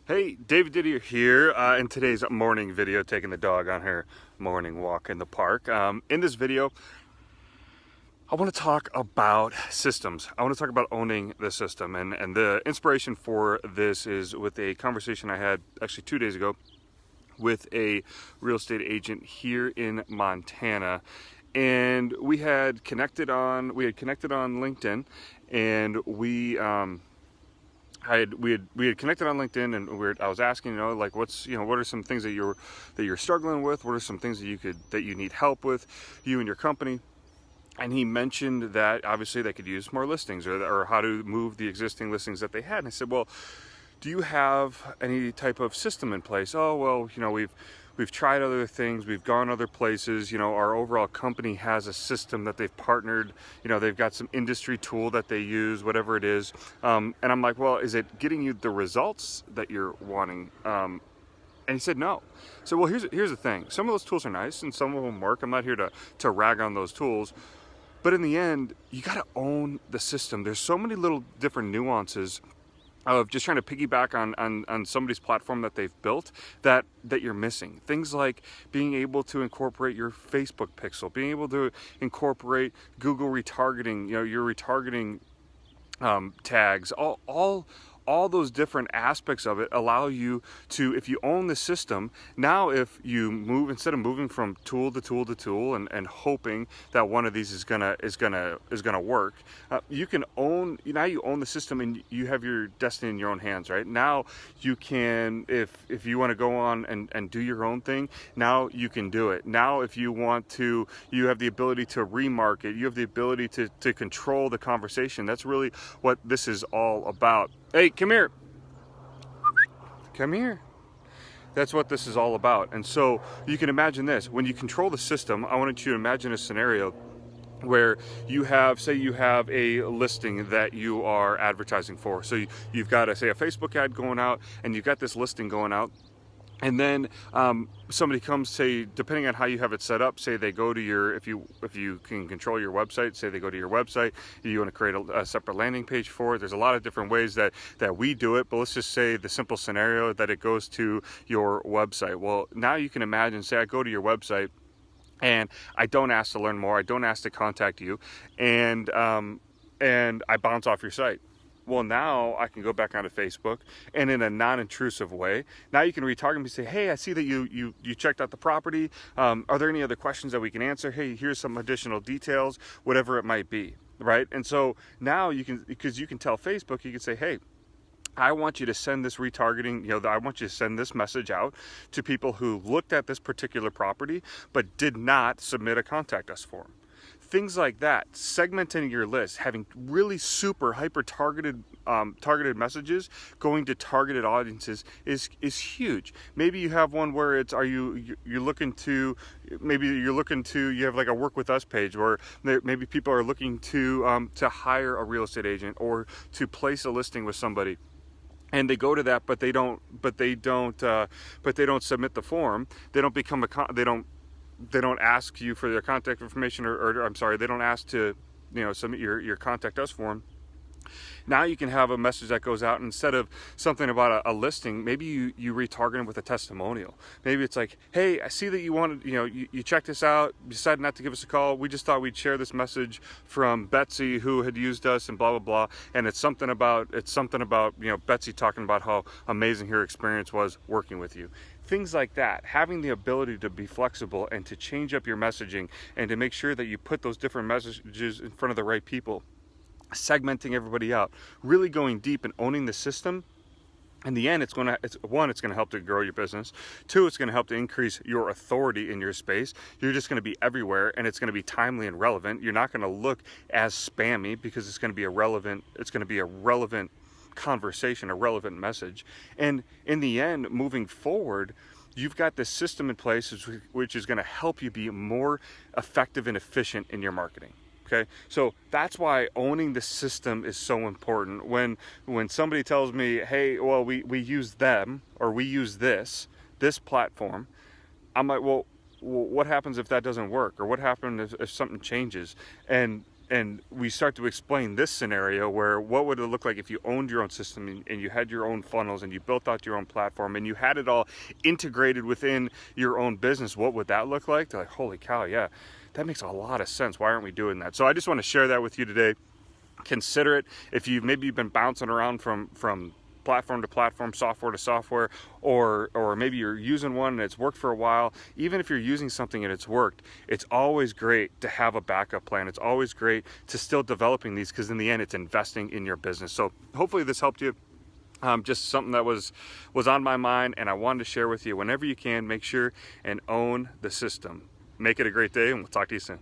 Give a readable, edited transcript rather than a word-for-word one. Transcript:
Hey, David Didier here in today's morning video, taking the dog on her morning walk in the park. In this video, I want to talk about systems. I want to talk about owning the system. And the inspiration for this is with a conversation I had actually 2 days ago with a real estate agent here in Montana. And we had connected on LinkedIn, and we had connected on LinkedIn, and I was asking, like, what are some things that you're struggling with? What are some things that you need help with, you and your company? And he mentioned that obviously they could use more listings, or how to move the existing listings that they had. And I said, well, do you have any type of system in place? Oh, well, we've tried other things, we've gone other places. Our overall company has a system that they've partnered, they've got some industry tool that they use, whatever it is. And I'm like, well, is it getting you the results that you're wanting? And he said no. So, well, here's the thing. Some of those tools are nice and some of them work. I'm not here to rag on those tools. But in the end, you got to own the system. There's so many little different nuances of just trying to piggyback on somebody's platform that they've built that you're missing. Things like being able to incorporate your Facebook pixel, being able to incorporate Google retargeting, your retargeting tags, all those different aspects of it allow you to, if you own the system, now if you move, instead of moving from tool to tool to tool and hoping that one of these is gonna work, you own the system, and you have your destiny in your own hands. Right now you can, if you want to go on and do your own thing, now you can do it. Now if you want to, you have the ability to remarket, you have the ability to control the conversation. That's really what this is all about. Hey, come here. Come here. That's what this is all about. And so you can imagine this. When you control the system, I wanted you to imagine a scenario where you have a listing that you are advertising for. So you've got a Facebook ad going out, and you've got this listing going out. And then somebody comes, say, depending on how you have it set up, say they go to your, if you can control your website, say they go to your website, you want to create a separate landing page for it. There's a lot of different ways that we do it, but let's just say the simple scenario that it goes to your website. Well, now you can imagine, say I go to your website, and I don't ask to learn more, I don't ask to contact you, and I bounce off your site. Well, now I can go back onto Facebook, and in a non-intrusive way, now you can retarget me and say, hey, I see that you checked out the property. Are there any other questions that we can answer? Hey, here's some additional details, whatever it might be, right? And so now because you can tell Facebook, you can say, hey, I want you to send this retargeting, I want you to send this message out to people who looked at this particular property but did not submit a contact us form. Things like that, segmenting your list, having really super hyper targeted messages going to targeted audiences is huge. Maybe you have one where it's, you have like a work with us page where maybe people are looking to hire a real estate agent or to place a listing with somebody. And they go to that, but they don't submit the form. They don't ask you for their contact information, or I'm sorry, they don't ask to submit your contact us form. Now you can have a message that goes out, instead of something about a listing, maybe you retarget them with a testimonial. Maybe it's like, hey, I see that you wanted, you checked this out, decided not to give us a call. We just thought we'd share this message from Betsy, who had used us, and blah, blah, blah. And it's something about, Betsy talking about how amazing her experience was working with you. Things like that, having the ability to be flexible and to change up your messaging and to make sure that you put those different messages in front of the right people, segmenting everybody out, really going deep and owning the system. In the end, it's going to help to grow your business. Two, it's going to help to increase your authority in your space. You're just going to be everywhere, and it's going to be timely and relevant. You're not going to look as spammy because it's going to be a relevant conversation, a relevant message. And in the end, moving forward, you've got this system in place which is going to help you be more effective and efficient in your marketing. Okay, so that's why owning the system is so important. When somebody tells me, hey, well, we use them, or we use this platform, I'm like, well, what happens if that doesn't work? Or what happens if something changes? And and we start to explain this scenario where what would it look like if you owned your own system and you had your own funnels and you built out your own platform and you had it all integrated within your own business. What would that look like? They're like, holy cow, yeah, that makes a lot of sense. Why aren't we doing that? So I just want to share that with you today. Consider it. If maybe you've been bouncing around from platform to platform, software to software, or maybe you're using one and it's worked for a while. Even if you're using something and it's worked, it's always great to have a backup plan. It's always great to still developing these, because in the end it's investing in your business. So hopefully this helped you. Just something that was on my mind and I wanted to share with you. Whenever you can, make sure and own the system. Make it a great day, and we'll talk to you soon.